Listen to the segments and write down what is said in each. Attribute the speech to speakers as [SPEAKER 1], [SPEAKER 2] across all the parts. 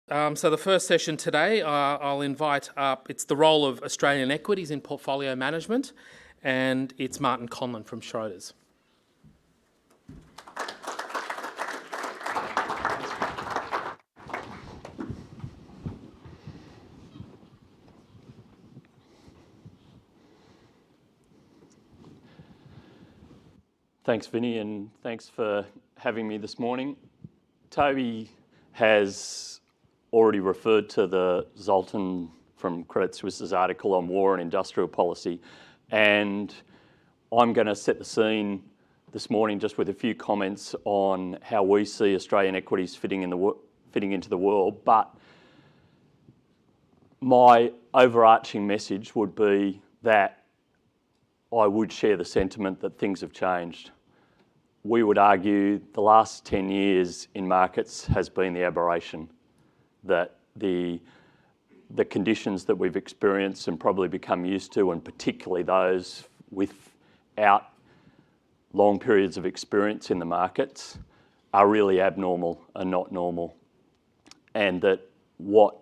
[SPEAKER 1] So the first session today, I'll invite up, it's the role of Australian equities in portfolio management, and it's Martin Conlon from Schroders.
[SPEAKER 2] Thanks, Vinny, and thanks for having me this morning. Toby has already referred to the Zoltan from Credit Suisse's article on war and industrial policy, and I'm going to set the scene this morning just with a few comments on how we see Australian equities fitting into the world. But my overarching message would be that I would share the sentiment that things have changed. We would argue the last 10 years in markets has been the aberration, that the conditions that we've experienced and probably become used to, and particularly those without long periods of experience in the markets, are really abnormal and not normal. And that what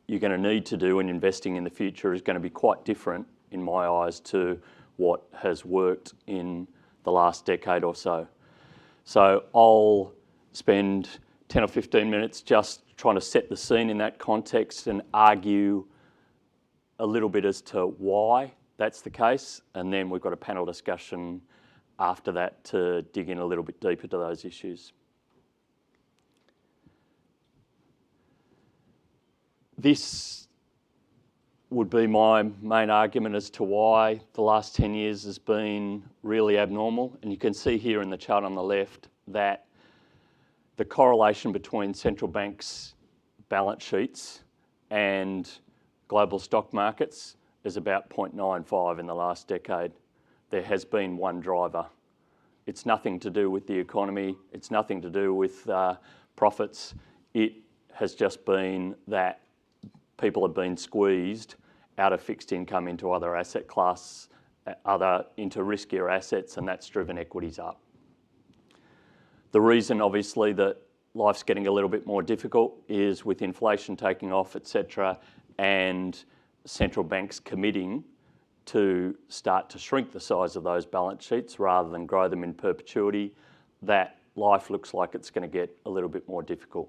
[SPEAKER 2] you're going to need to do in investing in the future is going to be quite different, in my eyes, to what has worked in the last decade or so. So I'll spend 10 or 15 minutes just trying to set the scene in that context and argue a little bit as to why that's the case, and then we've got a panel discussion after that to dig in a little bit deeper to those issues. This would be my main argument as to why the last 10 years has been really abnormal. And you can see here in the chart on the left that the correlation between central banks' balance sheets and global stock markets is about 0.95 in the last decade. There has been one driver. It's nothing to do with the economy. It's nothing to do with profits. It has just been that people have been squeezed out of fixed income into other asset class, into riskier assets, and that's driven equities up. The reason, obviously, that life's getting a little bit more difficult is with inflation taking off, etc., and central banks committing to start to shrink the size of those balance sheets rather than grow them in perpetuity, that life looks like it's going to get a little bit more difficult.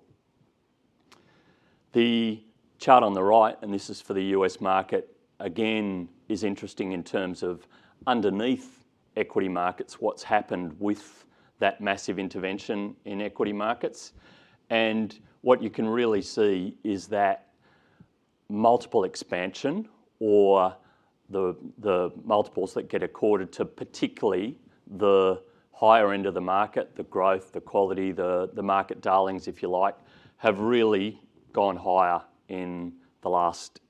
[SPEAKER 2] The chart on the right, and this is for the US market, again is interesting in terms of underneath equity markets, what's happened with that massive intervention in equity markets. And what you can really see is that multiple expansion, or the multiples that get accorded to particularly the higher end of the market, the growth, the quality, the market darlings, if you like, have really gone higher in the last,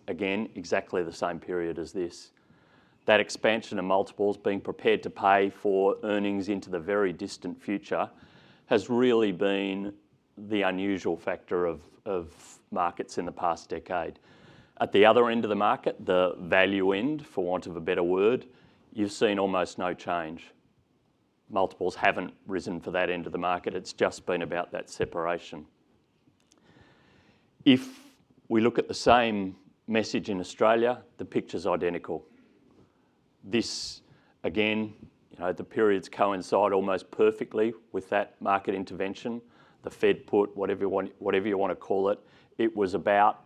[SPEAKER 2] again, exactly the same period as this. That expansion of multiples, being prepared to pay for earnings into the very distant future, has really been the unusual factor of markets in the past decade. At the other end of the market, the value end, for want of a better word, you've seen almost no change. Multiples haven't risen for that end of the market. It's just been about that separation. If we look at the same message in Australia, the picture's identical. This, again, the periods coincide almost perfectly with that market intervention. The Fed put, whatever you want to call it, it was about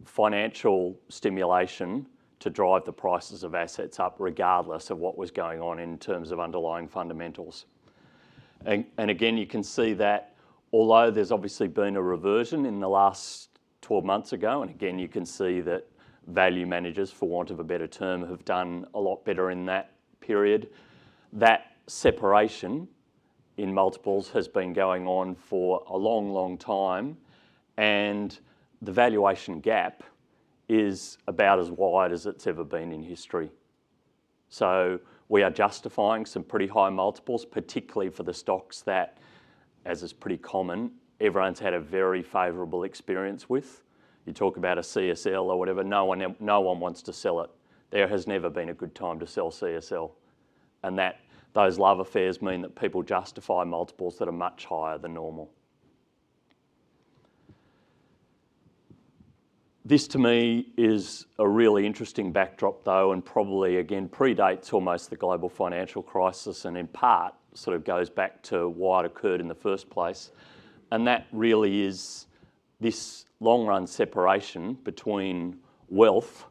[SPEAKER 2] financial stimulation to drive the prices of assets up regardless of what was going on in terms of underlying fundamentals. And again, you can see that although there's obviously been a reversion in the last 12 months ago, and again you can see that value managers, for want of a better term, have done a lot better in that period. That separation in multiples has been going on for a long, long time, and the valuation gap is about as wide as it's ever been in history. So we are justifying some pretty high multiples, particularly for the stocks that, as is pretty common, everyone's had a very favourable experience with. You talk about a CSL or whatever, no one wants to sell it. There has never been a good time to sell CSL. And those love affairs mean that people justify multiples that are much higher than normal. This to me is a really interesting backdrop though, and probably again predates almost the global financial crisis, and in part sort of goes back to why it occurred in the first place. And that really is this long run separation between wealth,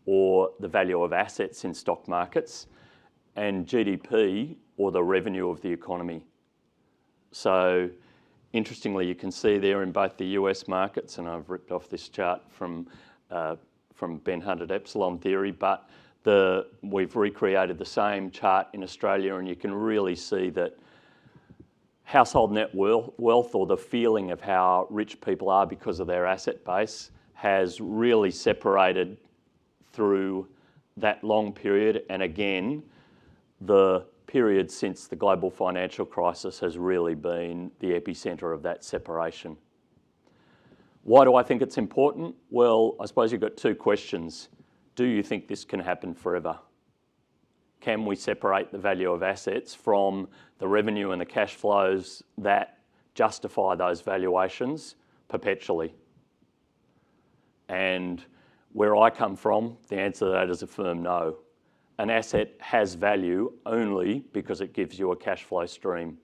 [SPEAKER 2] or the value of assets in stock markets, and GDP, or the revenue of the economy. So interestingly, you can see there in both the US markets, and I've ripped off this chart from Ben Hunt at Epsilon Theory, but we've recreated the same chart in Australia, and you can really see that household net wealth, or the feeling of how rich people are because of their asset base, has really separated through that long period. And again, the period since the global financial crisis has really been the epicenter of that separation. Why do I think it's important? Well, I suppose you've got two questions. Do you think this can happen forever? Can we separate the value of assets from the revenue and the cash flows that justify those valuations perpetually? And where I come from, the answer to that is a firm no. An asset has value only because it gives you a cash flow stream.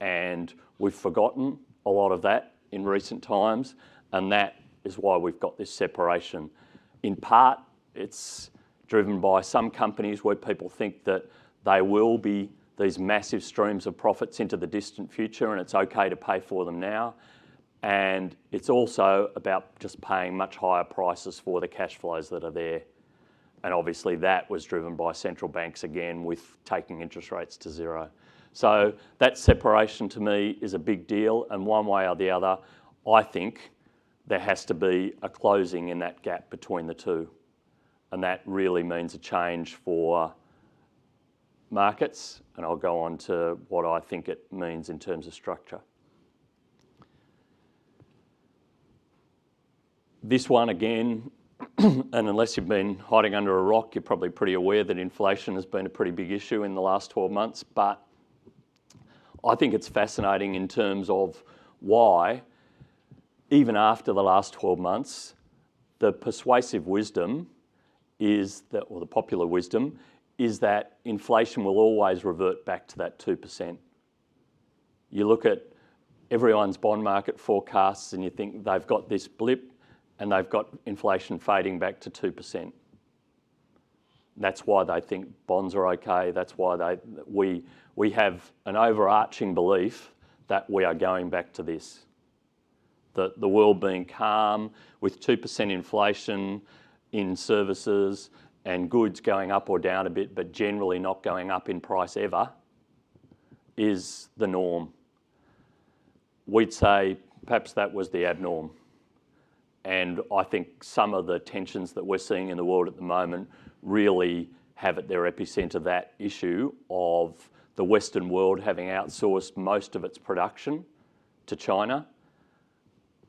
[SPEAKER 2] And we've forgotten a lot of that in recent times, and that is why we've got this separation. In part, it's driven by some companies where people think that they will be these massive streams of profits into the distant future, and it's okay to pay for them now. And it's also about just paying much higher prices for the cash flows that are there. And obviously that was driven by central banks again, with taking interest rates to zero. So that separation to me is a big deal, and one way or the other, I think there has to be a closing in that gap between the two. And that really means a change for markets, and I'll go on to what I think it means in terms of structure. This one again, and unless you've been hiding under a rock, you're probably pretty aware that inflation has been a pretty big issue in the last 12 months, but I think it's fascinating in terms of why, even after the last 12 months, the persuasive wisdom is that, or the popular wisdom, is that inflation will always revert back to that 2%. You look at everyone's bond market forecasts and you think they've got this blip and they've got inflation fading back to 2%. That's why they think bonds are okay. That's why we have an overarching belief that we are going back to this. The world being calm with 2% inflation in services and goods going up or down a bit, but generally not going up in price ever, is the norm. We'd say perhaps that was the abnorm. And I think some of the tensions that we're seeing in the world at the moment really have at their epicenter that issue of the Western world having outsourced most of its production to China.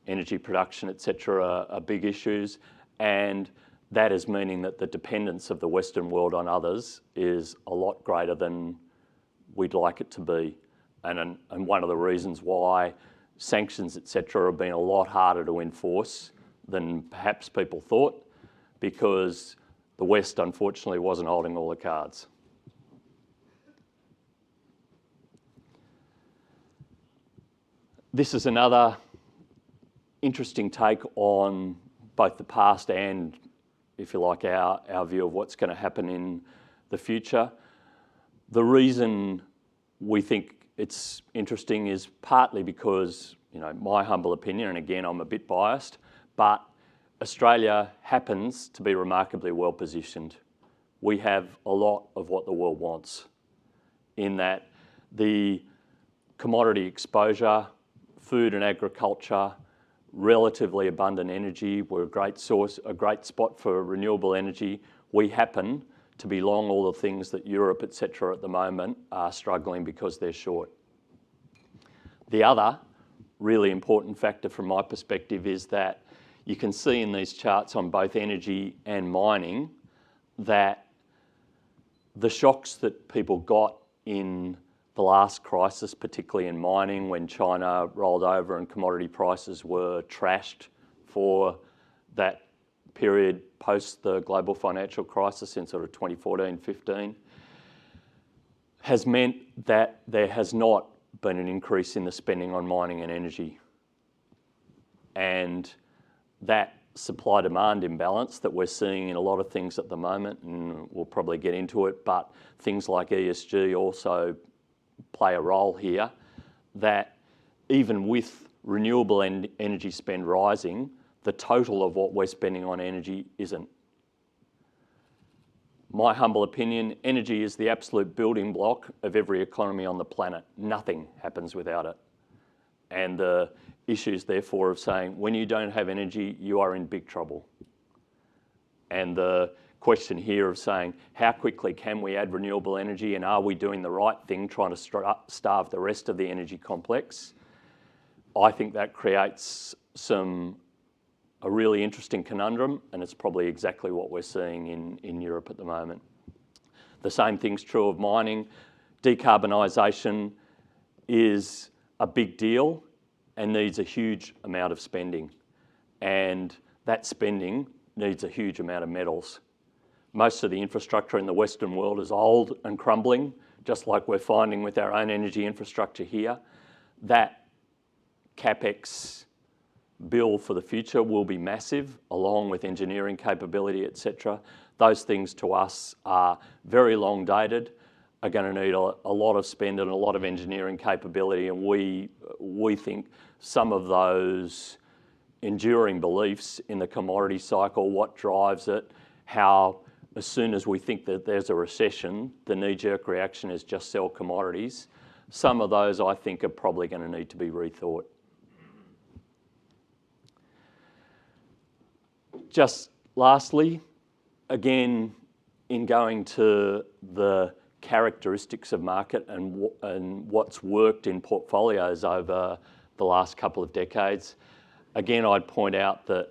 [SPEAKER 2] Energy production, etc., are big issues, and that is meaning that the dependence of the Western world on others is a lot greater than we'd like it to be. And one of the reasons why sanctions, etc., have been a lot harder to enforce than perhaps people thought, because the West unfortunately wasn't holding all the cards. This is another interesting take on both the past and, if you like, our view of what's going to happen in the future. The reason we think it's interesting is partly because, my humble opinion, and again, I'm a bit biased, but Australia happens to be remarkably well positioned. We have a lot of what the world wants, in that the commodity exposure, food and agriculture, relatively abundant energy. We're a great spot for renewable energy. We happen to be long all the things that Europe, etc., at the moment are struggling because they're short. The other really important factor from my perspective is that you can see in these charts on both energy and mining that the shocks that people got in the last crisis, particularly in mining, when China rolled over and commodity prices were trashed for that period post the global financial crisis in sort of 2014-15 has meant that there has not been an increase in the spending on mining and energy. And that supply-demand imbalance that we're seeing in a lot of things at the moment, and we'll probably get into it, but things like ESG also play a role here, that even with renewable energy spend rising, the total of what we're spending on energy isn't. My humble opinion, energy is the absolute building block of every economy on the planet. Nothing happens without it. And the issues, therefore, of saying when you don't have energy, you are in big trouble. And the question here of saying how quickly can we add renewable energy, and are we doing the right thing trying to starve the rest of the energy complex? I think that creates a really interesting conundrum, and it's probably exactly what we're seeing in Europe at the moment. The same thing's true of mining. Decarbonisation is a big deal and needs a huge amount of spending. And that spending needs a huge amount of metals. Most of the infrastructure in the Western world is old and crumbling, just like we're finding with our own energy infrastructure here. That CapEx bill for the future will be massive, along with engineering capability, etc. Those things to us are very long dated, are going to need a lot of spend and a lot of engineering capability, and we think some of those enduring beliefs in the commodity cycle, what drives it, how as soon as we think that there's a recession, the knee-jerk reaction is just sell commodities. Some of those I think are probably going to need to be rethought. Just lastly, again, in going to the characteristics of market and what's worked in portfolios over the last couple of decades, again, I'd point out that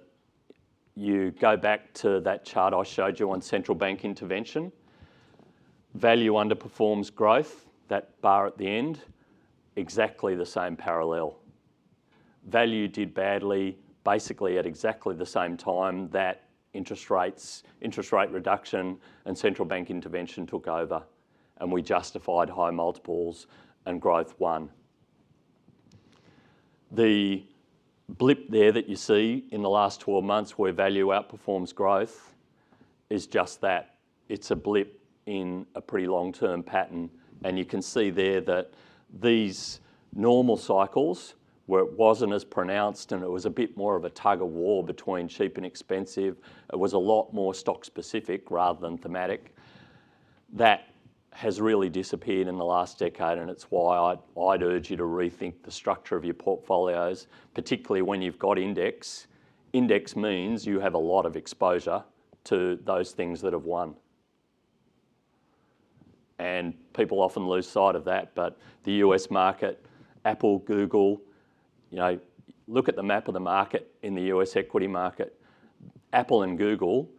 [SPEAKER 2] you go back to that chart I showed you on central bank intervention. Value underperforms growth, that bar at the end, exactly the same parallel. Value did badly basically at exactly the same time that interest rate reduction and central bank intervention took over, and we justified high multiples and growth won. The blip there that you see in the last 12 months where value outperforms growth is just that. It's a blip in a pretty long-term pattern, and you can see there that these normal cycles where it wasn't as pronounced and it was a bit more of a tug of war between cheap and expensive, it was a lot more stock specific rather than thematic. That has really disappeared in the last decade, and it's why I'd urge you to rethink the structure of your portfolios, particularly when you've got index. Index means you have a lot of exposure to those things that have won. And people often lose sight of that, but the US market, Apple, Google, look at the map of the market in the US equity market. Apple and Google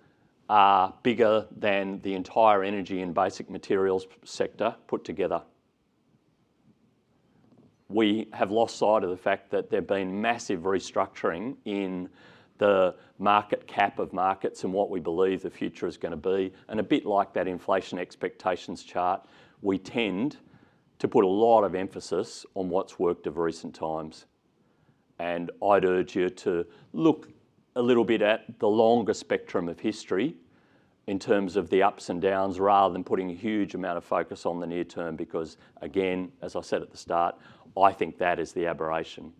[SPEAKER 2] are bigger than the entire energy and basic materials sector put together. We have lost sight of the fact that there have been massive restructuring in the market cap of markets and what we believe the future is going to be. And a bit like that inflation expectations chart, we tend to put a lot of emphasis on what's worked of recent times. And I'd urge you to look a little bit at the longer spectrum of history in terms of the ups and downs rather than putting a huge amount of focus on the near term because, again, as I said at the start, I think that is the aberration.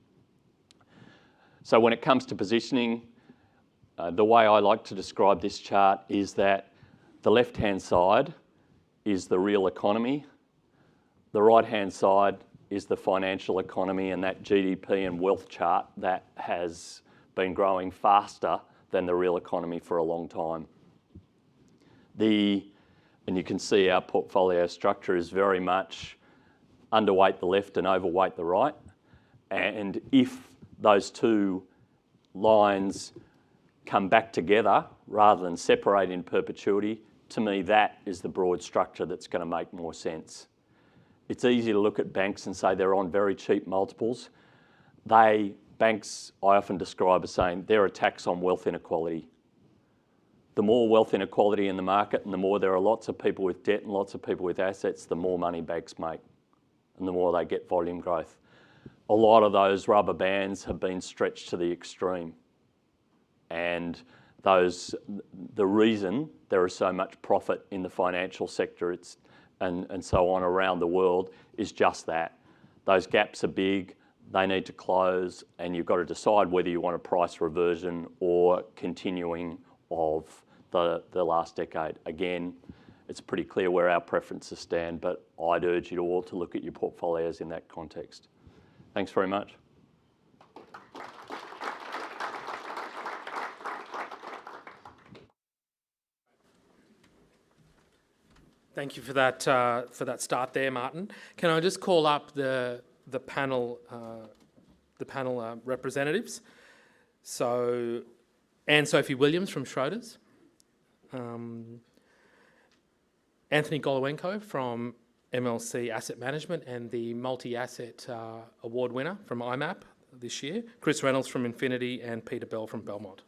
[SPEAKER 2] So when it comes to positioning, the way I like to describe this chart is that the left-hand side is the real economy, the right-hand side is the financial economy and that GDP and wealth chart that has been growing faster than the real economy for a long time. And you can see our portfolio structure is very much underweight the left and overweight the right. And if those two lines come back together rather than separate in perpetuity, to me that is the broad structure that's going to make more sense. It's easy to look at banks and say they're on very cheap multiples. Banks, I often describe as saying, they're a tax on wealth inequality. the more wealth inequality in the market and the more there are lots of people with debt and lots of people with assets, the more money banks make and the more they get volume growth. A lot of those rubber bands have been stretched to the extreme. And the reason there is so much profit in the financial sector and so on around the world is just that. Those gaps are big, they need to close, and you've got to decide whether you want a price reversion or continuing of the last decade. Again, it's pretty clear where our preferences stand, but I'd urge you all to look at your portfolios in that context. Thanks very much.
[SPEAKER 1] Thank you for that start there, Martin. Can I just call up the panel representatives? So, Anne-Sophie Williams from Schroders, Anthony Golowenko from MLC Asset Management and the Multi-Asset Award winner from IMAP this year, Chris Reynolds from Infinity, and Peter Bell from Bellmont.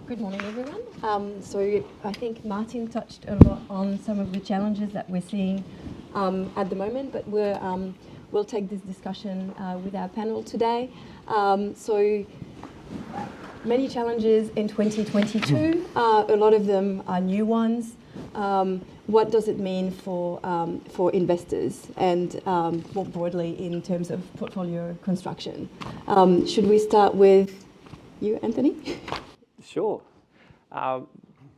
[SPEAKER 3] Good morning, everyone. So I think Martin touched a lot on some of the challenges that we're seeing at the moment, but we'll take this discussion with our panel today. So many challenges in 2022. A lot of them are new ones. What does it mean for investors and more broadly in terms of portfolio construction? Should we start with you, Anthony?
[SPEAKER 4] Sure.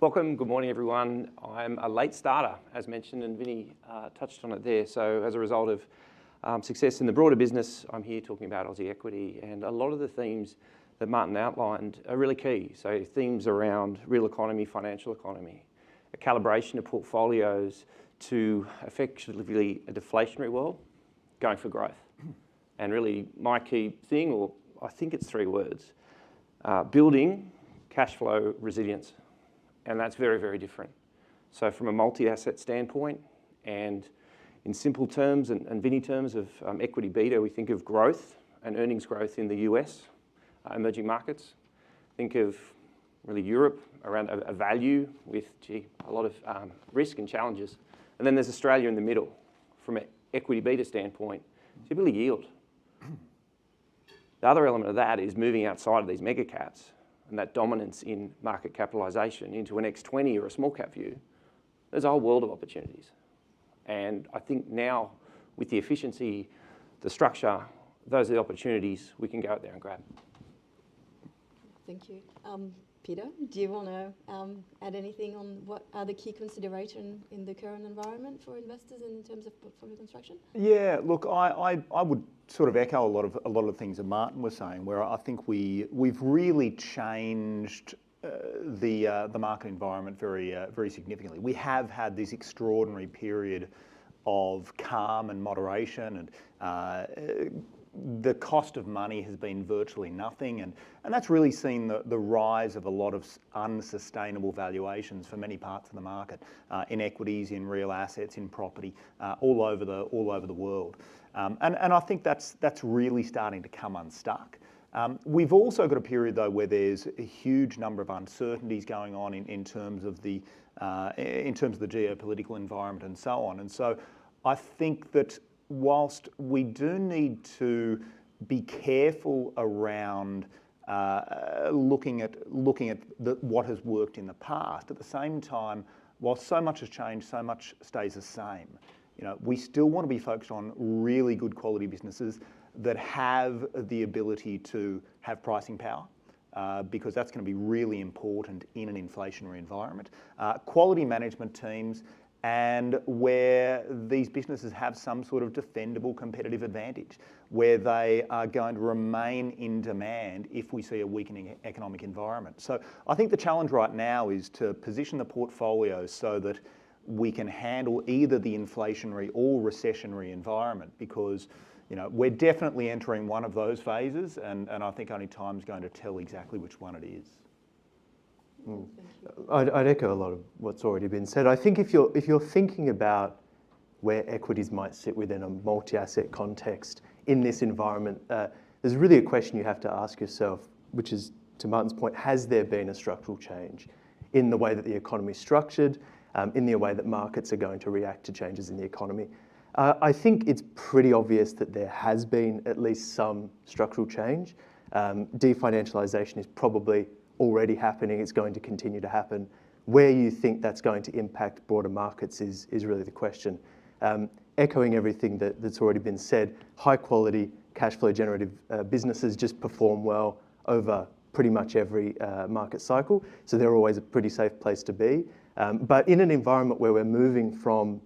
[SPEAKER 4] Welcome. Good morning, everyone. I'm a late starter, as mentioned, and Vinny touched on it there. So as a result of success in the broader business, I'm here talking about Aussie equity, and a lot of the themes that Martin outlined are really key. So themes around real economy, financial economy, a calibration of portfolios to effectively a deflationary world, going for growth. And really my key thing, or I think it's 3 words, building cash flow resilience, and that's very, very different. So from a multi-asset standpoint, and in simple terms and Vinny terms of equity beta, we think of growth and earnings growth in the US, emerging markets. Think of really Europe around a value with a lot of risk and challenges. And then there's Australia in the middle. From an equity beta standpoint, typically yield. The other element of that is moving outside of these mega caps and that dominance in market capitalisation into an X20 or a small cap view. There's a whole world of opportunities. And I think now with the efficiency, the structure, those are the opportunities we can go out there and grab.
[SPEAKER 3] Thank you. Peter, do you want to add anything on what are the key considerations in the current environment for investors in terms of portfolio construction?
[SPEAKER 5] Yeah, look, I would sort of echo a lot of the things that Martin was saying, where I think we've really changed the market environment very significantly. We have had this extraordinary period of calm and moderation, and the cost of money has been virtually nothing, and that's really seen the rise of a lot of unsustainable valuations for many parts of the market, in equities, in real assets, in property, all over the world. And I think that's really starting to come unstuck. We've also got a period though where there's a huge number of uncertainties going on in terms of the geopolitical environment and so on. And so I think that whilst we do need to be careful around looking at what has worked in the past, at the same time, while so much has changed, so much stays the same. You know, we still want to be focused on really good quality businesses that have the ability to have pricing power, because that's going to be really important in an inflationary environment. Quality management teams, and where these businesses have some sort of defendable competitive advantage, where they are going to remain in demand if we see a weakening economic environment. So I think the challenge right now is to position the portfolio so that we can handle either the inflationary or recessionary environment, because we're definitely entering one of those phases, and I think only time's going to tell exactly which one it is.
[SPEAKER 6] I'd echo a lot of what's already been said. I think if you're thinking about where equities might sit within a multi-asset context in this environment, there's really a question you have to ask yourself, which is, to Martin's point, has there been a structural change in the way that the economy is structured, in the way that markets are going to react to changes in the economy? I think it's pretty obvious that there has been at least some structural change. Definancialization is probably already happening. It's going to continue to happen. Where you think that's going to impact broader markets is really the question. Echoing everything that's already been said, high quality, cash flow generative businesses just perform well over pretty much every market cycle. So they're always a pretty safe place to be. But in an environment where we're moving from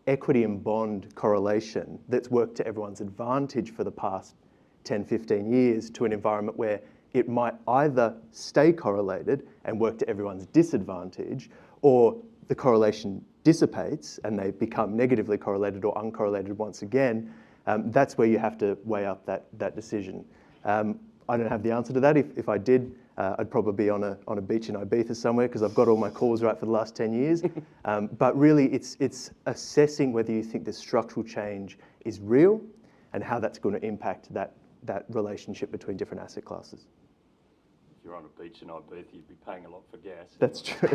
[SPEAKER 6] equity and bond correlation that's worked to everyone's advantage for the past 10, 15 years to an environment where it might either stay correlated and work to everyone's disadvantage, or the correlation dissipates and they become negatively correlated or uncorrelated once again, that's where you have to weigh up that decision. I don't have the answer to that. If I did, I'd probably be on a beach in Ibiza somewhere because I've got all my calls right for the last 10 years. But really, it's assessing whether you think this structural change is real and how that's going to impact that relationship between different asset classes.
[SPEAKER 2] If you're on a beach in Ibiza, you'd be paying a lot for gas.
[SPEAKER 6] That's true.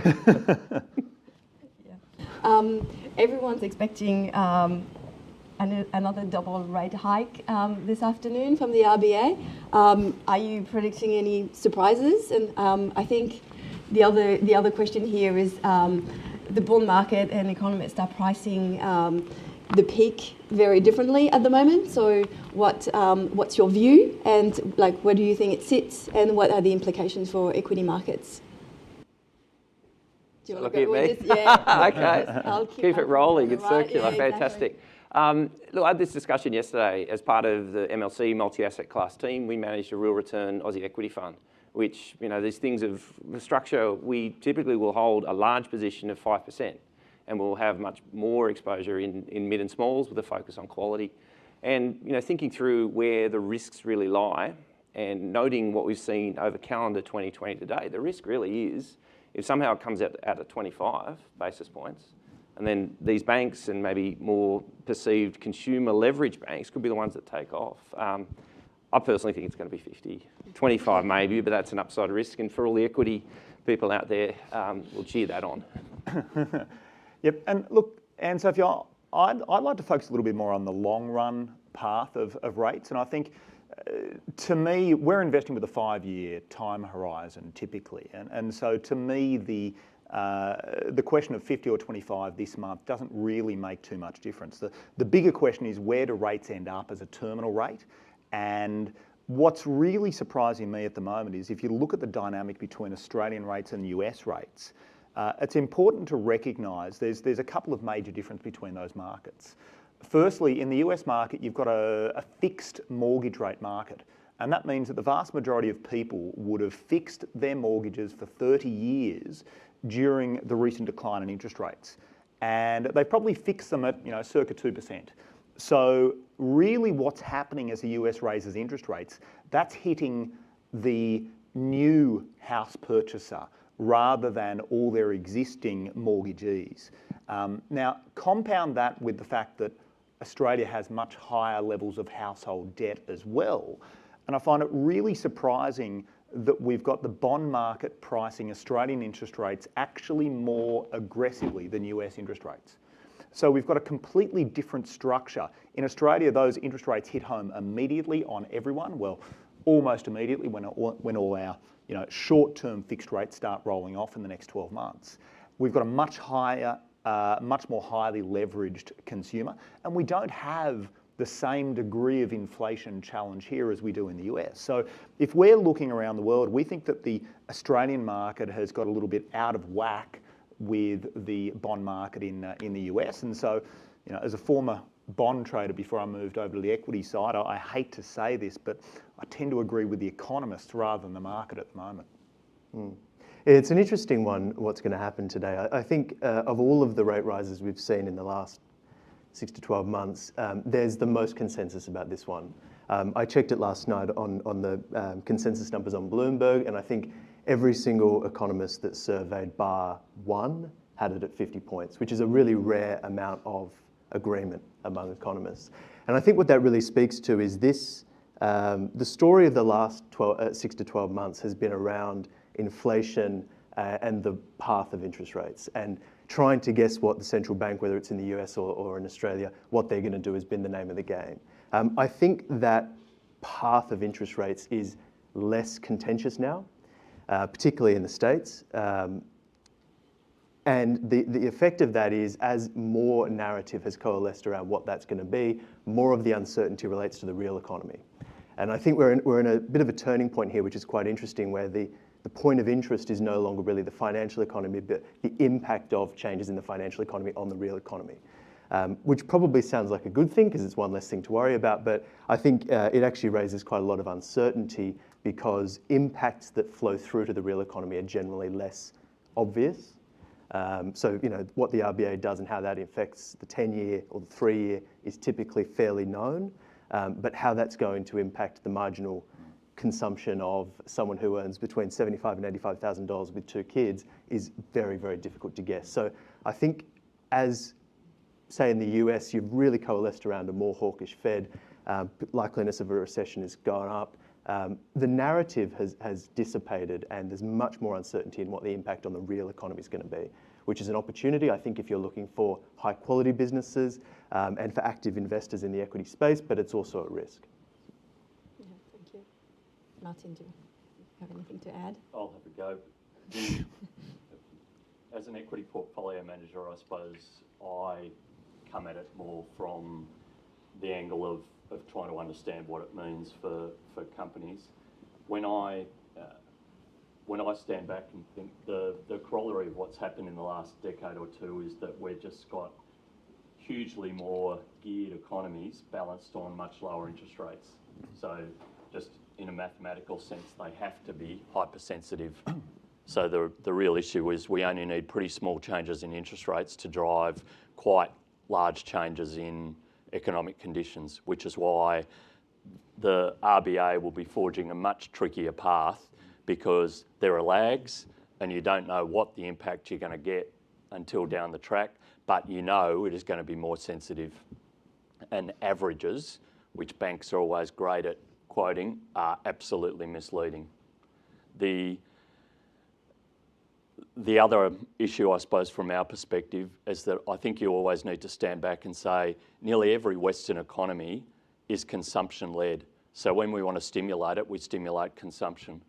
[SPEAKER 3] Everyone's expecting another double rate hike this afternoon from the RBA. Are you predicting any surprises? And I think the other question here is the bond market and economists are pricing the peak very differently at the moment. So what's your view, and where do you think it sits, and what are the implications for equity markets? Do you want to go with this? Yeah.
[SPEAKER 4] Okay.
[SPEAKER 3] I'll
[SPEAKER 4] Keep it rolling. It's circular.
[SPEAKER 3] Yeah,
[SPEAKER 4] Fantastic. Look, I had this discussion yesterday as part of the MLC multi-asset class team. We managed a real return Aussie equity fund, which, these things of the structure, we typically will hold a large position of 5%, and we'll have much more exposure in mid and smalls with a focus on quality. And, thinking through where the risks really lie and noting what we've seen over calendar 2020 today, the risk really is, if somehow it comes out at 25 basis points, and then these banks and maybe more perceived consumer leverage banks could be the ones that take off. I personally think it's going to be 50, 25 maybe, but that's an upside risk. And for all the equity people out there, we'll cheer that on.
[SPEAKER 5] Yep, and look, Anne-Sophie, I'd like to focus a little bit more on the long run path of rates. And I think, to me, we're investing with a 5-year time horizon typically. And so to me, the question of 50 or 25 this month doesn't really make too much difference. The bigger question is, where do rates end up as a terminal rate? And what's really surprising me at the moment is, if you look at the dynamic between Australian rates and US rates, it's important to recognise there's a couple of major differences between those markets. Firstly, in the US market, you've got a fixed mortgage rate market. And that means that the vast majority of people would have fixed their mortgages for 30 years during the recent decline in interest rates. And they probably fixed them at, circa 2%. So really what's happening as the US raises interest rates, that's hitting the new house purchaser rather than all their existing mortgagees. Now, compound that with the fact that Australia has much higher levels of household debt as well. And I find it really surprising that we've got the bond market pricing Australian interest rates actually more aggressively than US interest rates. So we've got a completely different structure. In Australia, those interest rates hit home immediately on everyone. Well, almost immediately when all our short-term fixed rates start rolling off in the next 12 months. We've got a much more highly leveraged consumer, and we don't have the same degree of inflation challenge here as we do in the US. So if we're looking around the world, we think that the Australian market has got a little bit out of whack with the bond market in the US. And so, as a former bond trader before I moved over to the equity side, I hate to say this, but I tend to agree with the economists rather than the market at the moment.
[SPEAKER 6] It's an interesting one, what's going to happen today. I think of all of the rate rises we've seen in the last 6 to 12 months, there's the most consensus about this one. I checked it last night on the consensus numbers on Bloomberg, and I think every single economist that's surveyed bar one had it at 50 points, which is a really rare amount of agreement among economists. And I think what that really speaks to is this, the story of the last 6 to 12 months has been around inflation and the path of interest rates, and trying to guess what the central bank, whether it's in the US or in Australia, what they're going to do has been the name of the game. I think that path of interest rates is less contentious now, particularly in the States. And the effect of that is, as more narrative has coalesced around what that's going to be, more of the uncertainty relates to the real economy. And I think we're in a bit of a turning point here, which is quite interesting, where the point of interest is no longer really the financial economy, but the impact of changes in the financial economy on the real economy, which probably sounds like a good thing because it's one less thing to worry about. But I think it actually raises quite a lot of uncertainty because impacts that flow through to the real economy are generally less obvious. So, what the RBA does and how that affects the 10-year or the 3-year is typically fairly known, but how that's going to impact the marginal consumption of someone who earns between $75,000 and $85,000 with 2 kids is very, very difficult to guess. So I think, as say in the US, you've really coalesced around a more hawkish Fed, likeliness of a recession has gone up. The narrative has dissipated, and there's much more uncertainty in what the impact on the real economy is going to be, which is an opportunity, I think, if you're looking for high quality businesses and for active investors in the equity space, but it's also a risk.
[SPEAKER 3] Yeah, thank you. Martin, do you have anything to add?
[SPEAKER 2] I'll have a go. As an equity portfolio manager, I suppose I come at it more from the angle of trying to understand what it means for companies. When I stand back and think the corollary of what's happened in the last decade or two is that we've just got hugely more geared economies balanced on much lower interest rates. So just in a mathematical sense, they have to be hypersensitive. So the real issue is we only need pretty small changes in interest rates to drive quite large changes in economic conditions, which is why the RBA will be forging a much trickier path, because there are lags and you don't know what the impact you're going to get until down the track, but you know it is going to be more sensitive. And averages, which banks are always great at quoting, are absolutely misleading. The other issue, I suppose, from our perspective is that I think you always need to stand back and say nearly every Western economy is consumption-led. So when we want to stimulate it, we stimulate consumption.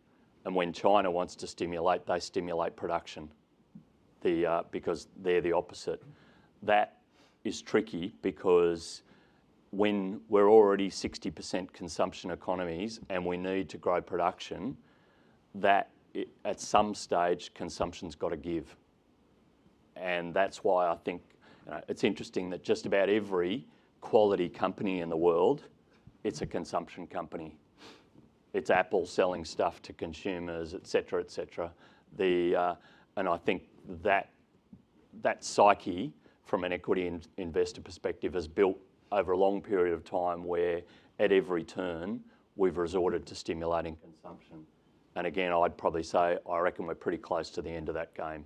[SPEAKER 2] And when China wants to stimulate, they stimulate production because they're the opposite. That is tricky because when we're already 60% consumption economies and we need to grow production, at some stage, consumption's got to give. And that's why I think it's interesting that just about every quality company in the world, it's a consumption company. It's Apple selling stuff to consumers, et cetera, et cetera. And I think that psyche from an equity investor perspective has built over a long period of time where at every turn, we've resorted to stimulating consumption. And again, I'd probably say, I reckon we're pretty close to the end of that game.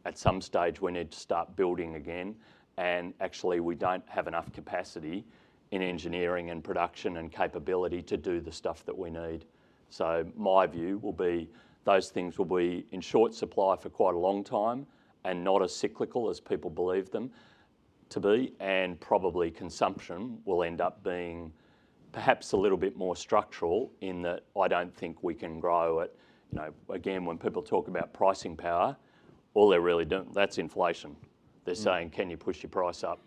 [SPEAKER 2] At some stage, we need to start building again. And actually, we don't have enough capacity in engineering and production and capability to do the stuff that we need. So my view will be those things will be in short supply for quite a long time and not as cyclical as people believe them to be. And probably consumption will end up being perhaps a little bit more structural in that I don't think we can grow at, again, when people talk about pricing power, all they're really doing, that's inflation. They're saying, can you push your price up?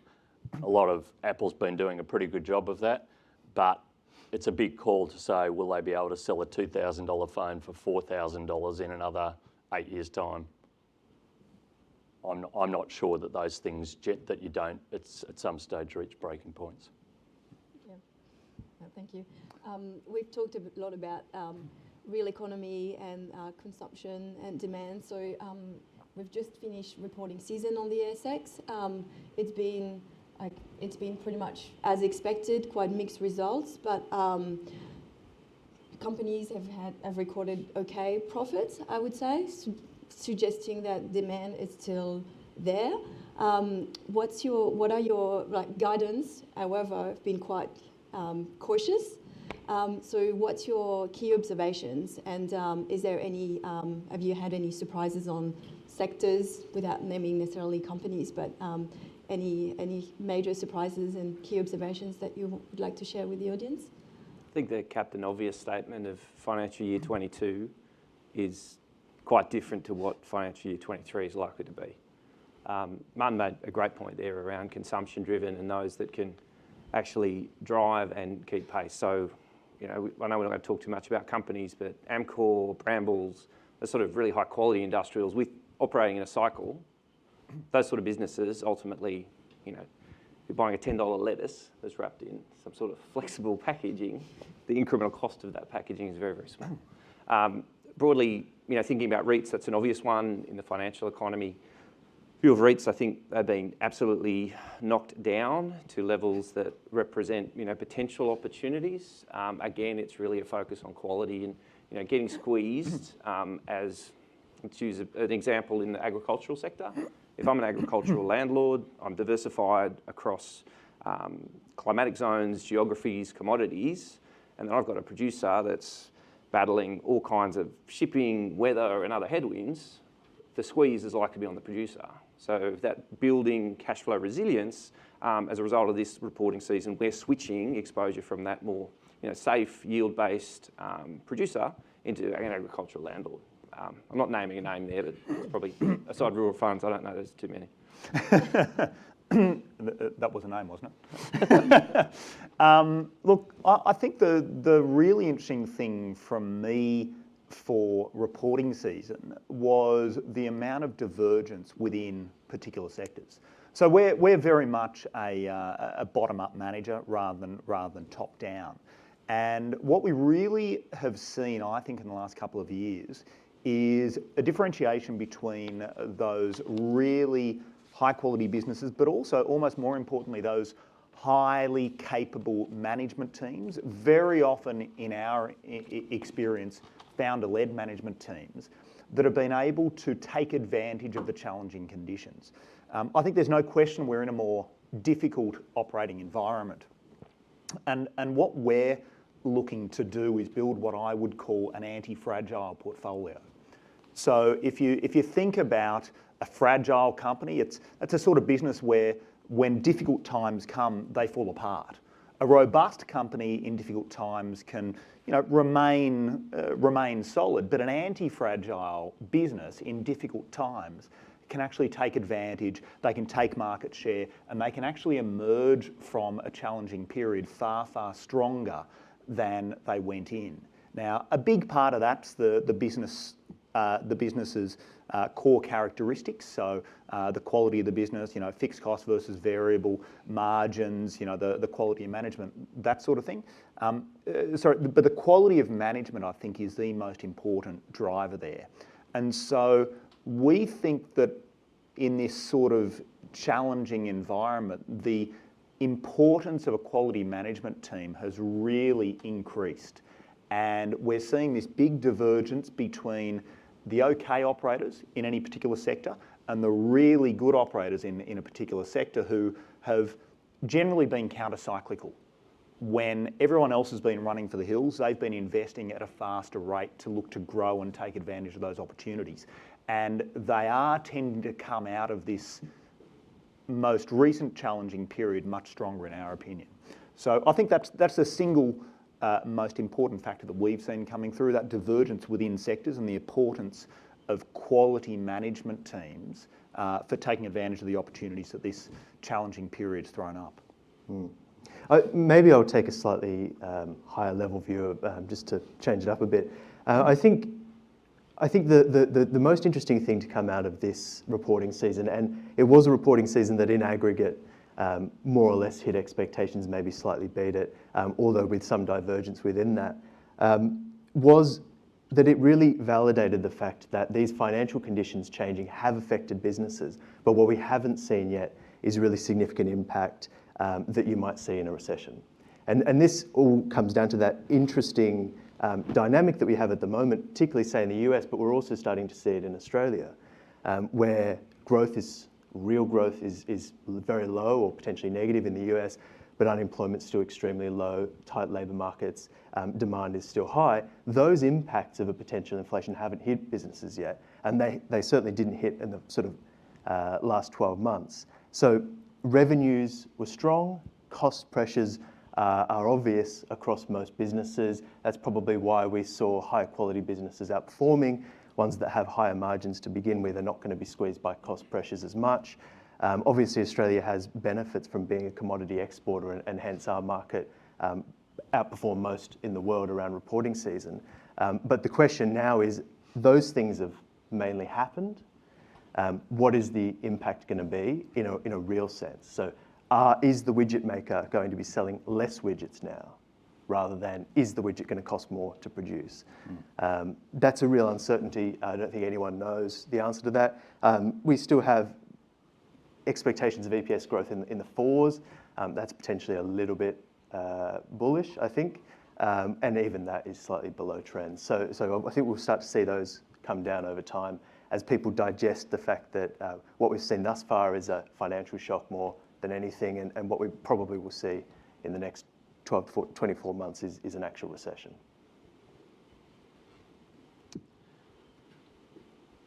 [SPEAKER 2] A lot of Apple's been doing a pretty good job of that, but it's a big call to say, will they be able to sell a $2,000 phone for $4,000 in another 8 years' time? I'm not sure that those things, that you don't, it's at some stage reach breaking points.
[SPEAKER 3] Thank you. We've talked a lot about real economy and consumption and demand. So we've just finished reporting season on the ASX. It's been pretty much as expected, quite mixed results. But companies have recorded okay profits, I would say, suggesting that demand is still there. What are your guidance? However, I've been quite cautious. So what's your key observations? And is there any, have you had any surprises on sectors, without naming necessarily companies, but any major surprises and key observations that you would like to share with the audience?
[SPEAKER 4] I think the Captain Obvious statement of financial year 22 is quite different to what financial year 23 is likely to be. Martin made a great point there around consumption driven and those that can actually drive and keep pace. So, you know, I know we're not going to talk too much about companies, but Amcor, Brambles, the sort of really high quality industrials with operating in a cycle, those sort of businesses ultimately, you know, if you're buying a $10 lettuce that's wrapped in some sort of flexible packaging, the incremental cost of that packaging is very, very small. Broadly, you know, thinking about REITs, that's an obvious one in the financial economy. View of REITs, I think they've been absolutely knocked down to levels that represent, you know, potential opportunities. Again, it's really a focus on quality and, you know, getting squeezed as, let's use an example in the agricultural sector. If I'm an agricultural landlord, I'm diversified across climatic zones, geographies, commodities, and then I've got a producer that's battling all kinds of shipping, weather, and other headwinds. The squeeze is likely to be on the producer. So that building cash flow resilience, as a result of this reporting season, we're switching exposure from that more, you know, safe, yield-based producer into an agricultural landlord. I'm not naming a name there, but it's probably, aside rural funds, I don't know, there's too many.
[SPEAKER 5] That was a name, wasn't it? Look, I think the really interesting thing from me for reporting season was the amount of divergence within particular sectors. So we're very much a bottom-up manager rather than top-down. And what we really have seen, I think, in the last couple of years is a differentiation between those really high-quality businesses, but also, almost more importantly, those highly capable management teams, very often in our experience, founder-led management teams that have been able to take advantage of the challenging conditions. I think there's no question we're in a more difficult operating environment. And what we're looking to do is build what I would call an anti-fragile portfolio. So if you think about a fragile company, it's a sort of business where when difficult times come, they fall apart. A robust company in difficult times can, you know, remain solid, but an anti-fragile business in difficult times can actually take advantage, they can take market share, and they can actually emerge from a challenging period far, far stronger than they went in. Now, a big part of that's the business's core characteristics. So the quality of the business, you know, fixed cost versus variable margins, you know, the quality of management, that sort of thing. But the quality of management, I think, is the most important driver there. And so we think that in this sort of challenging environment, the importance of a quality management team has really increased. And we're seeing this big divergence between the okay operators in any particular sector and the really good operators in a particular sector who have generally been counter-cyclical. When everyone else has been running for the hills, they've been investing at a faster rate to look to grow and take advantage of those opportunities. And they are tending to come out of this most recent challenging period much stronger, in our opinion. So I think that's the single most important factor that we've seen coming through, that divergence within sectors and the importance of quality management teams for taking advantage of the opportunities that this challenging period's thrown up.
[SPEAKER 6] Maybe I'll take a slightly higher level view, just to change it up a bit. I think the most interesting thing to come out of this reporting season, and it was a reporting season that in aggregate more or less hit expectations, maybe slightly beat it, although with some divergence within that, was that it really validated the fact that these financial conditions changing have affected businesses, but what we haven't seen yet is really significant impact that you might see in a recession. And this all comes down to that interesting dynamic that we have at the moment, particularly say in the US, but we're also starting to see it in Australia, where real growth is very low or potentially negative in the US, but unemployment's still extremely low, tight labour markets, demand is still high. Those impacts of a potential inflation haven't hit businesses yet, and they certainly didn't hit in the sort of last 12 months. So revenues were strong, cost pressures are obvious across most businesses. That's probably why we saw higher quality businesses outperforming. Ones that have higher margins to begin with are not going to be squeezed by cost pressures as much. Obviously, Australia has benefits from being a commodity exporter, and hence our market outperformed most in the world around reporting season. But the question now is, those things have mainly happened. What is the impact going to be in a real sense? So is the widget maker going to be selling less widgets now, rather than is the widget going to cost more to produce? That's a real uncertainty. I don't think anyone knows the answer to that. We still have expectations of EPS growth in the 4s. That's potentially a little bit bullish, I think. And even that is slightly below trend. So I think we'll start to see those come down over time as people digest the fact that what we've seen thus far is a financial shock more than anything, and what we probably will see in the next 12 to 24 months is an actual recession.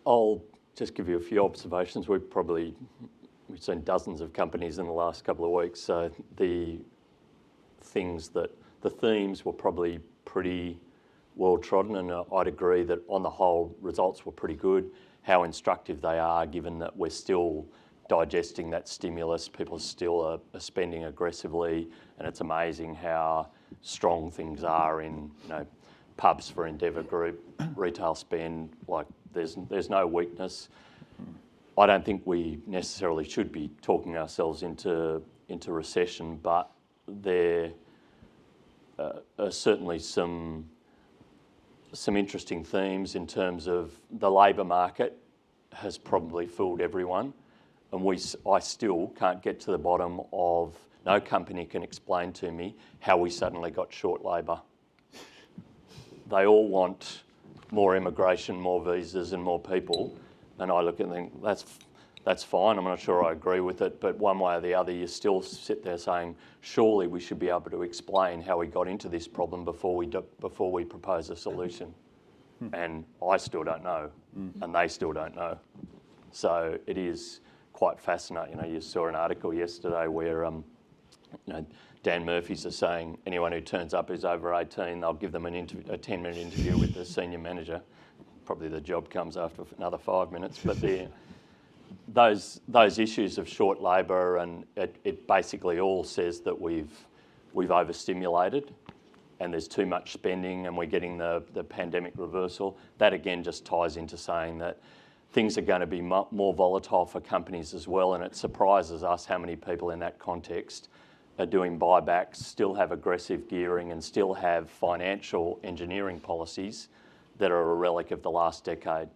[SPEAKER 2] I'll just give you a few observations. We've seen dozens of companies in the last couple of weeks. So the themes were probably pretty well trodden, and I'd agree that on the whole, results were pretty good. How instructive they are, given that we're still digesting that stimulus, people still are spending aggressively, and it's amazing how strong things are in pubs for Endeavour Group, retail spend. Like there's no weakness. I don't think we necessarily should be talking ourselves into recession, but there are certainly some interesting themes in terms of the labour market has probably fooled everyone, and I still can't get to the bottom of, no company can explain to me how we suddenly got short labour. They all want more immigration, more visas and more people, and I look and think, that's fine, I'm not sure I agree with it, but one way or the other you still sit there saying, surely we should be able to explain how we got into this problem before we propose a solution. And I still don't know, and they still don't know. So it is quite fascinating. You saw an article yesterday where Dan Murphy's are saying anyone who turns up who's over 18, they'll give them a 10-minute interview with the senior manager. Probably the job comes after another 5 minutes, but those issues of short labour, and it basically all says that we've overstimulated and there's too much spending, and we're getting the pandemic reversal. That again just ties into saying that things are going to be more volatile for companies as well, and it surprises us how many people in that context are doing buybacks, still have aggressive gearing, and still have financial engineering policies that are a relic of the last decade.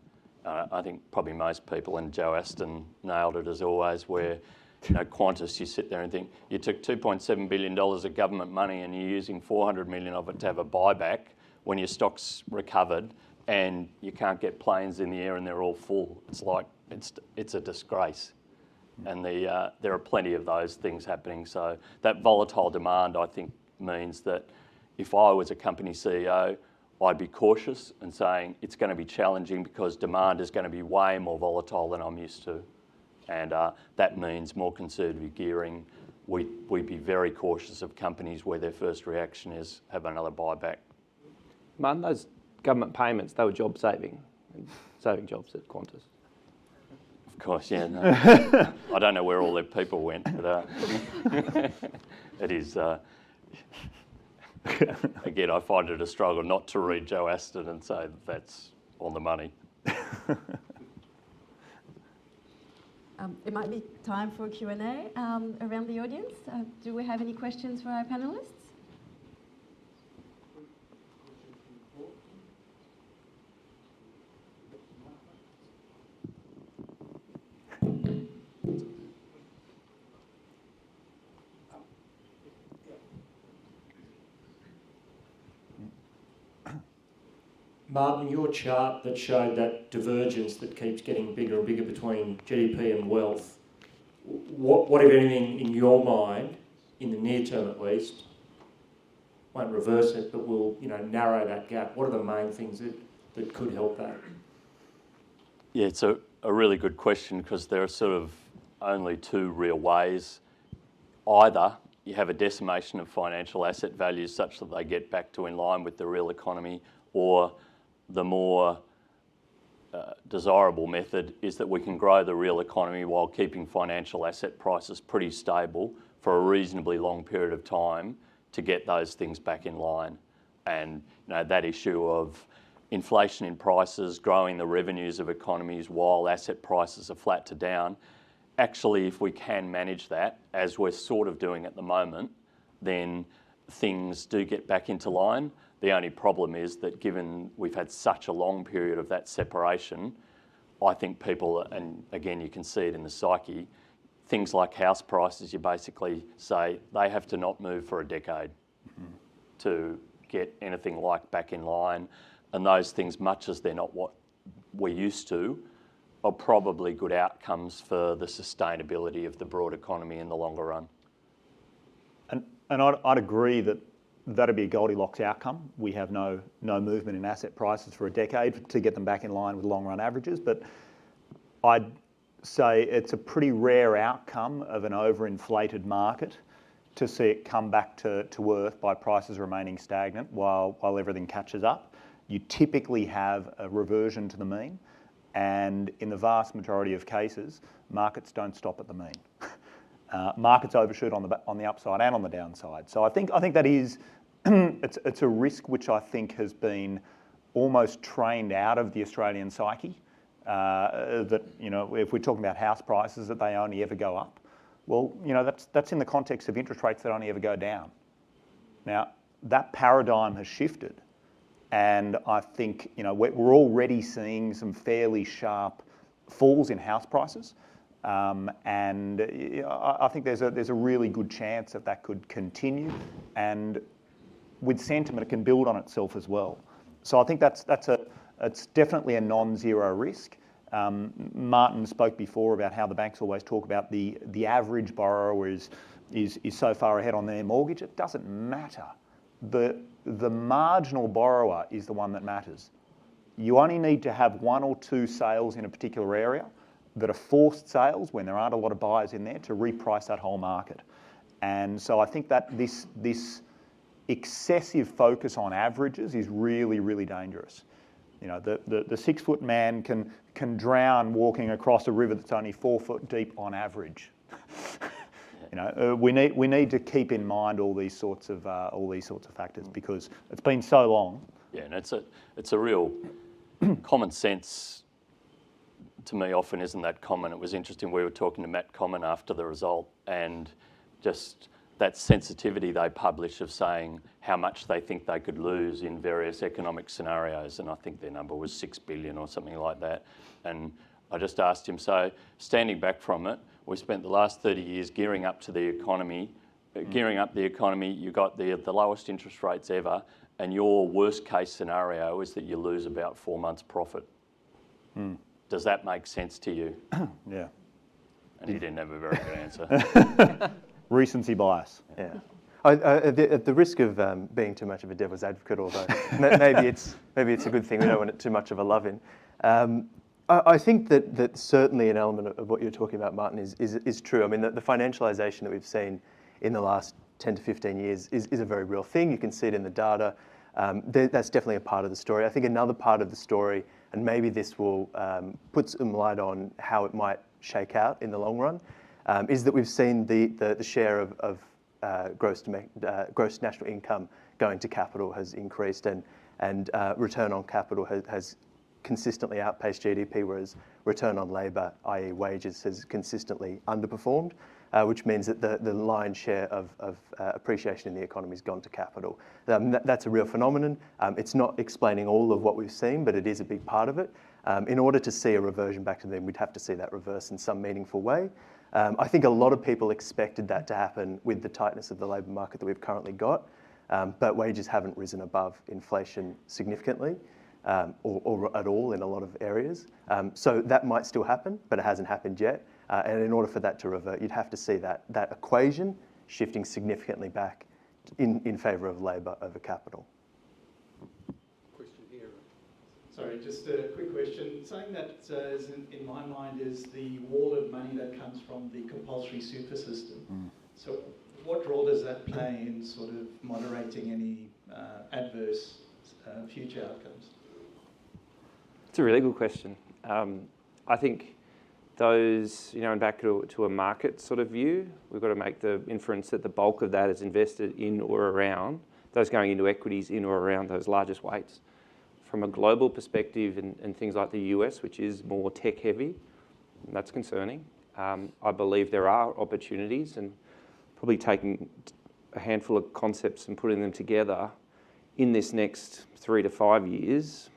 [SPEAKER 2] I think probably most people, and Joe Aston nailed it as always, where Qantas, you sit there and think, you took $2.7 billion of government money and you're using $400 million of it to have a buyback when your stock's recovered and you can't get planes in the air and they're all full. It's like, it's a disgrace. And there are plenty of those things happening. So that volatile demand, I think, means that if I was a company CEO, I'd be cautious and saying it's going to be challenging because demand is going to be way more volatile than I'm used to. And that means more conservative gearing. We'd be very cautious of companies where their first reaction is have another buyback.
[SPEAKER 4] Martin, those government payments, they were job saving jobs at Qantas.
[SPEAKER 2] Of course, yeah. No. I don't know where all their people went, but it is... Again, I find it a struggle not to read Joe Aston and say that's on the money.
[SPEAKER 3] It might be time for a Q&A around the audience. Do we have any questions for our panellists?
[SPEAKER 7] Martin, your chart that showed that divergence that keeps getting bigger and bigger between GDP and wealth, what if anything, in your mind, in the near term at least, won't reverse it, but will narrow that gap? What are the main things that could help that?
[SPEAKER 2] Yeah, it's a really good question, because there are sort of only two real ways. Either you have a decimation of financial asset values such that they get back to in line with the real economy, or the more desirable method is that we can grow the real economy while keeping financial asset prices pretty stable for a reasonably long period of time to get those things back in line. And that issue of inflation in prices, growing the revenues of economies while asset prices are flat to down, actually, if we can manage that, as we're sort of doing at the moment, then things do get back into line. The only problem is that given we've had such a long period of that separation, I think people, and again you can see it in the psyche, things like house prices, you basically say they have to not move for a decade to get anything like back in line. And those things, much as they're not what we're used to, are probably good outcomes for the sustainability of the broad economy in the longer run.
[SPEAKER 5] And I'd agree that that'd be a Goldilocks outcome. We have no movement in asset prices for a decade to get them back in line with long run averages. But I'd say it's a pretty rare outcome of an overinflated market to see it come back to earth by prices remaining stagnant while everything catches up. You typically have a reversion to the mean, and in the vast majority of cases, markets don't stop at the mean. Markets overshoot on the upside and on the downside. So I think that is it's a risk which I think has been almost trained out of the Australian psyche. That if we're talking about house prices, that they only ever go up. Well, that's in the context of interest rates that only ever go down. Now that paradigm has shifted, and I think we're already seeing some fairly sharp falls in house prices. And I think there's a really good chance that could continue, and with sentiment it can build on itself as well. So I think it's definitely a non-zero risk. Martin spoke before about how the banks always talk about the average borrower is so far ahead on their mortgage. It doesn't matter. The marginal borrower is the one that matters. You only need to have one or two sales in a particular area that are forced sales when there aren't a lot of buyers in there to reprice that whole market. And so I think that this excessive focus on averages is really, really dangerous. The 6 foot man can drown walking across a river that's only 4 foot deep on average. We need to keep in mind all these sorts of factors, because it's been so long.
[SPEAKER 2] Yeah, and it's a real common sense. To me, often isn't that common. It was interesting, we were talking to Matt Common after the result, and just that sensitivity they publish of saying how much they think they could lose in various economic scenarios, and I think their number was 6 billion or something like that. And I just asked him, so standing back from it, we spent the last 30 years gearing up to the economy, you got the lowest interest rates ever, and your worst case scenario is that you lose about 4 months' profit. Does that make sense to you?
[SPEAKER 5] Yeah.
[SPEAKER 2] And he didn't have a very good answer.
[SPEAKER 5] Recency bias.
[SPEAKER 6] Yeah. At the risk of being too much of a devil's advocate, although maybe it's a good thing, we don't want it too much of a love-in. I think that certainly an element of what you're talking about, Martin, is true. I mean, the financialisation that we've seen in the last 10 to 15 years is a very real thing. You can see it in the data. That's definitely a part of the story. I think another part of the story, and maybe this will put some light on how it might shake out in the long run, is that we've seen the share of gross national income going to capital has increased, and return on capital has consistently outpaced GDP, whereas return on labour, i.e. wages, has consistently underperformed, which means that the lion's share of appreciation in the economy has gone to capital. That's a real phenomenon. It's not explaining all of what we've seen, but it is a big part of it. In order to see a reversion back to them, we'd have to see that reverse in some meaningful way. I think a lot of people expected that to happen with the tightness of the labour market that we've currently got, but wages haven't risen above inflation significantly. or at all in a lot of areas. So that might still happen, but it hasn't happened yet. And in order for that to revert, you'd have to see that equation shifting significantly back in favour of labour over capital.
[SPEAKER 8] Question here. Sorry, just a quick question. Something that is in my mind is the wall of money that comes from the compulsory super system. So what role does that play in sort of moderating any adverse future outcomes?
[SPEAKER 4] It's a really good question. I think those, and back to a market sort of view, we've got to make the inference that the bulk of that is invested in or around, those going into equities in or around those largest weights. From a global perspective and things like the US, which is more tech heavy, that's concerning. I believe there are opportunities, and probably taking a handful of concepts and putting them together in this next 3 to 5 years,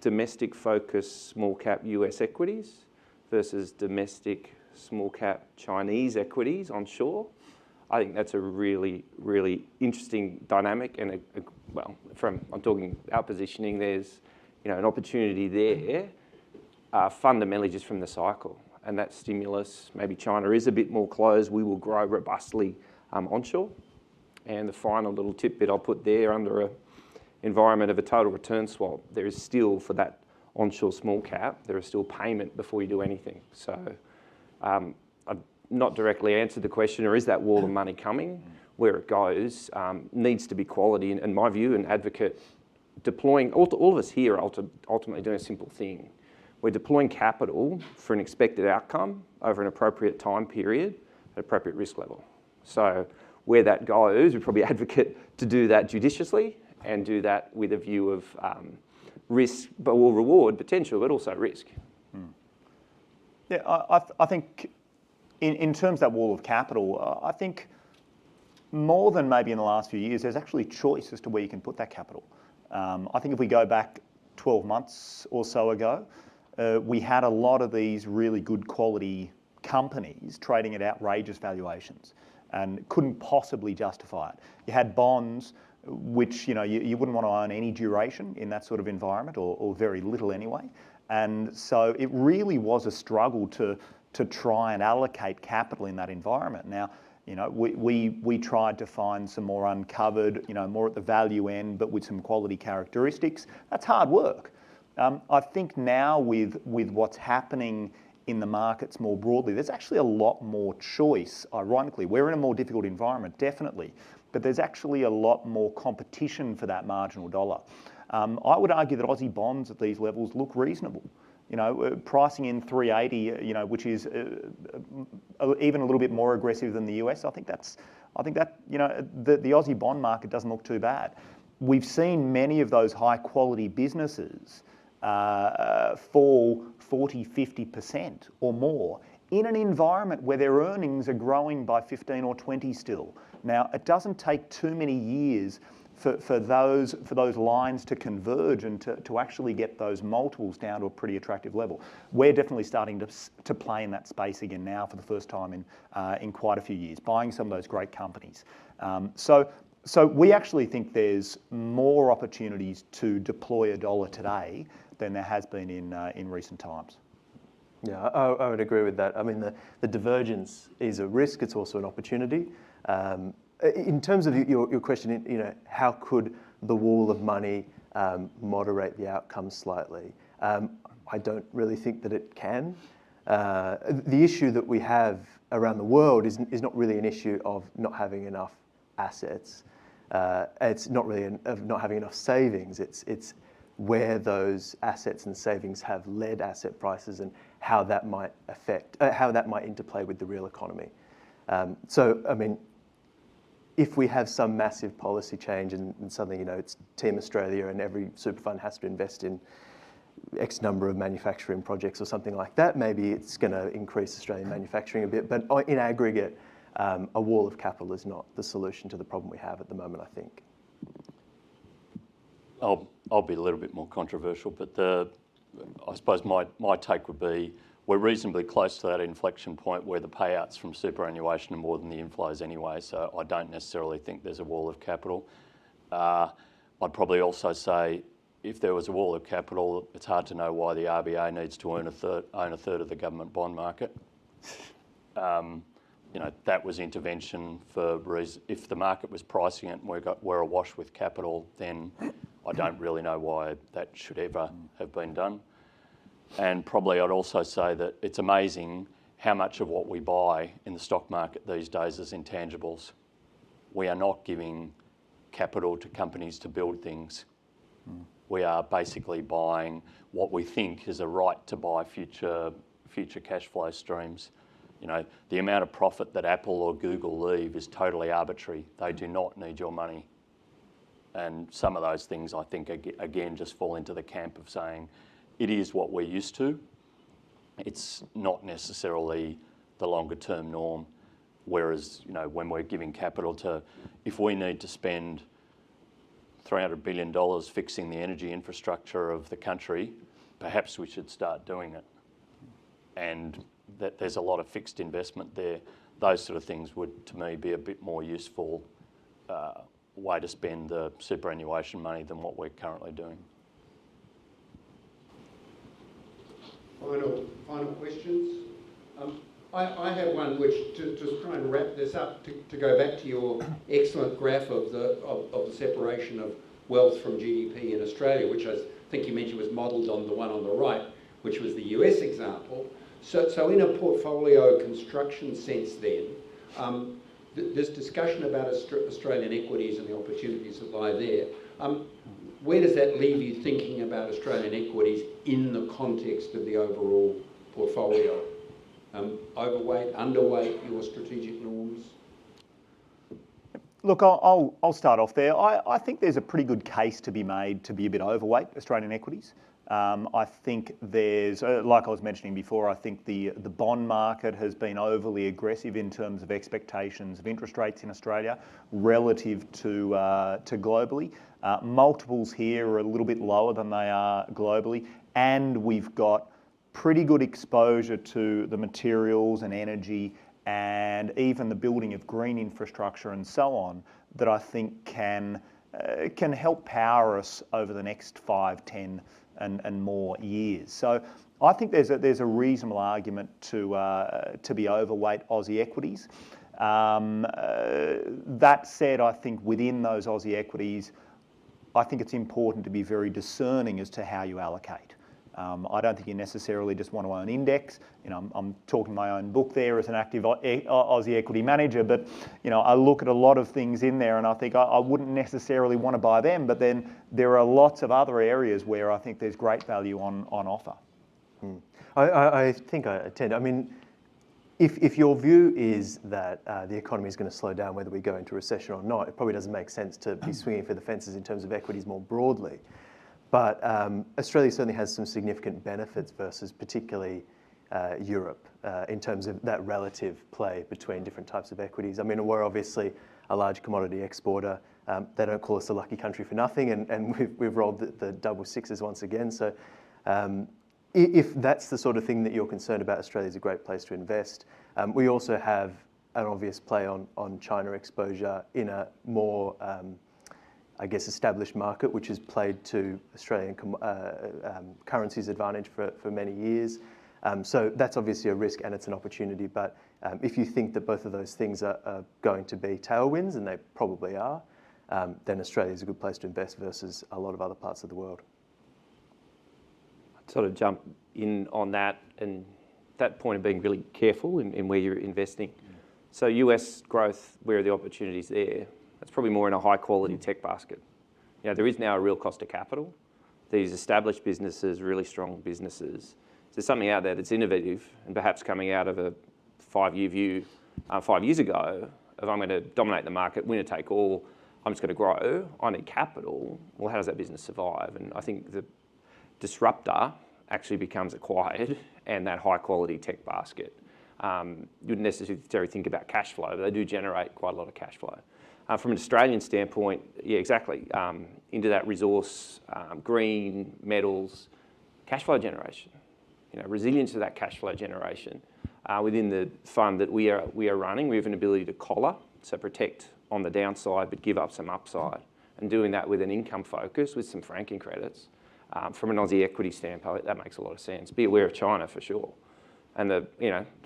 [SPEAKER 4] domestic focused small cap US equities versus domestic small cap Chinese equities onshore. I think that's a really, really interesting dynamic, and I'm talking our positioning, there's an opportunity there, fundamentally just from the cycle. And that stimulus, maybe China is a bit more closed, we will grow robustly onshore. And the final little tidbit I'll put there, under an environment of a total return swap, there is still, for that onshore small cap, there is still payment before you do anything. So I've not directly answered the question, or is that wall of money coming? Where it goes needs to be quality. And my view, an advocate deploying, all of us here are ultimately doing a simple thing. We're deploying capital for an expected outcome over an appropriate time period at appropriate risk level. So where that goes, we probably advocate to do that judiciously and do that with a view of risk, but will reward potential, but also risk.
[SPEAKER 5] Yeah, I think in terms of that wall of capital, I think more than maybe in the last few years, there's actually choice as to where you can put that capital. I think if we go back 12 months or so ago, we had a lot of these really good quality companies trading at outrageous valuations and couldn't possibly justify it. You had bonds, which you wouldn't want to own any duration in that sort of environment, or very little anyway. And so it really was a struggle to try and allocate capital in that environment. Now, we tried to find some more uncovered, more at the value end, but with some quality characteristics. That's hard work. I think now with what's happening in the markets more broadly, there's actually a lot more choice, ironically. We're in a more difficult environment, definitely, but there's actually a lot more competition for that marginal dollar. I would argue that Aussie bonds at these levels look reasonable. Pricing in 380, which is even a little bit more aggressive than the US. I think that the Aussie bond market doesn't look too bad. We've seen many of those high quality businesses fall 40, 50% or more in an environment where their earnings are growing by 15 or 20 still. Now, it doesn't take too many years for those lines to converge and to actually get those multiples down to a pretty attractive level. We're definitely starting to play in that space again now for the first time in quite a few years, buying some of those great companies. So we actually think there's more opportunities to deploy a dollar today than there has been in recent times.
[SPEAKER 6] Yeah, I would agree with that. I mean, the divergence is a risk, it's also an opportunity. In terms of your question, how could the wall of money moderate the outcome slightly? I don't really think that it can. The issue that we have around the world is not really an issue of not having enough assets. It's not really of not having enough savings. It's where those assets and savings have led asset prices and how that might interplay with the real economy. So, I mean, if we have some massive policy change and suddenly, it's Team Australia and every super fund has to invest in X number of manufacturing projects or something like that, maybe it's going to increase Australian manufacturing a bit. But in aggregate, a wall of capital is not the solution to the problem we have at the moment, I think.
[SPEAKER 2] I'll be a little bit more controversial, but I suppose my take would be we're reasonably close to that inflection point where the payouts from superannuation are more than the inflows anyway, so I don't necessarily think there's a wall of capital. I'd probably also say if there was a wall of capital, it's hard to know why the RBA needs to own a third of the government bond market. That was intervention for if the market was pricing it and we're awash with capital, then I don't really know why that should ever have been done. And probably I'd also say that it's amazing how much of what we buy in the stock market these days is intangibles. We are not giving capital to companies to build things. We are basically buying what we think is a right to buy future cash flow streams. The amount of profit that Apple or Google leave is totally arbitrary. They do not need your money. And some of those things, I think, again, just fall into the camp of saying it is what we're used to. It's not necessarily the longer term norm. Whereas, when we're giving capital to, if we need to spend $300 billion fixing the energy infrastructure of the country, perhaps we should start doing it. And that there's a lot of fixed investment there. Those sort of things would, to me, be a bit more useful way to spend the superannuation money than what we're currently doing.
[SPEAKER 9] Final questions. I have one which, to try and wrap this up, to go back to your excellent graph of the separation of wealth from GDP in Australia, which I think you mentioned was modelled on the one on the right, which was the US example. So in a portfolio construction sense then, this discussion about Australian equities and the opportunities that lie there, where does that leave you thinking about Australian equities in the context of the overall portfolio? Overweight, underweight, your strategic norms?
[SPEAKER 5] Look, I'll start off there. I think there's a pretty good case to be made to be a bit overweight Australian equities. I think there's, like I was mentioning before, I think the bond market has been overly aggressive in terms of expectations of interest rates in Australia relative to globally. Multiples here are a little bit lower than they are globally, and we've got pretty good exposure to the materials and energy and even the building of green infrastructure and so on that I think can help power us over the next 5, 10 and more years. So I think there's a reasonable argument to be overweight Aussie equities. That said, I think within those Aussie equities, I think it's important to be very discerning as to how you allocate. I don't think you necessarily just want to own index. I'm talking my own book there as an active Aussie equity manager, but I look at a lot of things in there and I think I wouldn't necessarily want to buy them, but then there are lots of other areas where I think there's great value on offer.
[SPEAKER 6] I think I tend, if your view is that the economy is going to slow down whether we go into recession or not, it probably doesn't make sense to be swinging for the fences in terms of equities more broadly. But Australia certainly has some significant benefits versus particularly Europe in terms of that relative play between different types of equities. We're obviously a large commodity exporter. They don't call us a lucky country for nothing, and we've rolled the double sixes once again. So if that's the sort of thing that you're concerned about, Australia is a great place to invest. We also have an obvious play on China exposure in a more established market, which has played to Australian currency's advantage for many years. So that's obviously a risk and it's an opportunity. But if you think that both of those things are going to be tailwinds, and they probably are, then Australia is a good place to invest versus a lot of other parts of the world.
[SPEAKER 4] I'd sort of jump in on that and that point of being really careful in where you're investing. So US growth, where are the opportunities there? That's probably more in a high quality tech basket. There is now a real cost of capital. These established businesses, really strong businesses. There's something out there that's innovative and perhaps coming out of a 5-year view 5 years ago of I'm going to dominate the market, winner take all, I'm just going to grow, I need capital. Well, how does that business survive? And I think the disruptor actually becomes acquired and that high quality tech basket. You wouldn't necessarily think about cash flow, but they do generate quite a lot of cash flow. From an Australian standpoint, yeah, exactly, into that resource, green, metals, cash flow generation, resilience to that cash flow generation. Within the fund that we are running, we have an ability to collar, so protect on the downside, but give up some upside. And doing that with an income focus, with some franking credits, From an Aussie equity standpoint, that makes a lot of sense. Be aware of China for sure. And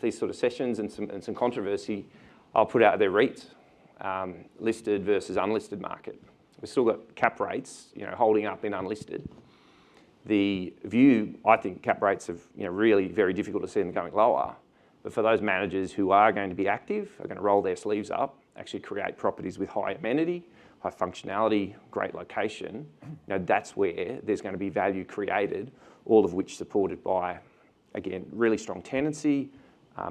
[SPEAKER 4] these sort of sessions and some controversy, I'll put out their REITs, listed versus unlisted market. We've still got cap rates, holding up in unlisted. The view, I think cap rates have, really very difficult to see them going lower. But for those managers who are going to be active, are going to roll their sleeves up, actually create properties with high amenity, high functionality, great location, that's where there's going to be value created, all of which supported by, again, really strong tenancy,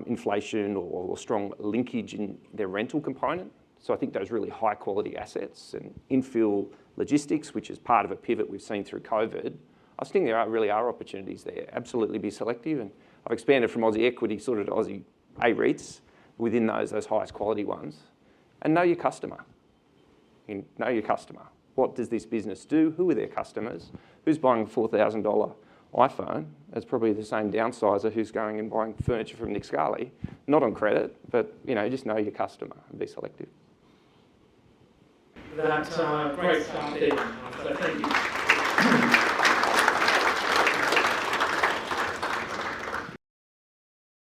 [SPEAKER 4] inflation or strong linkage in their rental component. So I think those really high quality assets and infill logistics, which is part of a pivot we've seen through COVID, I think there really are opportunities there. Absolutely be selective. And I've expanded from Aussie equity sort of to Aussie A-REITs within those highest quality ones. And know your customer. Know your customer. What does this business do? Who are their customers? Who's buying a $4,000 iPhone? It's probably the same downsizer who's going and buying furniture from Nick Scali. Not on credit, but just know your customer and be selective.
[SPEAKER 1] That great start there. So thank you.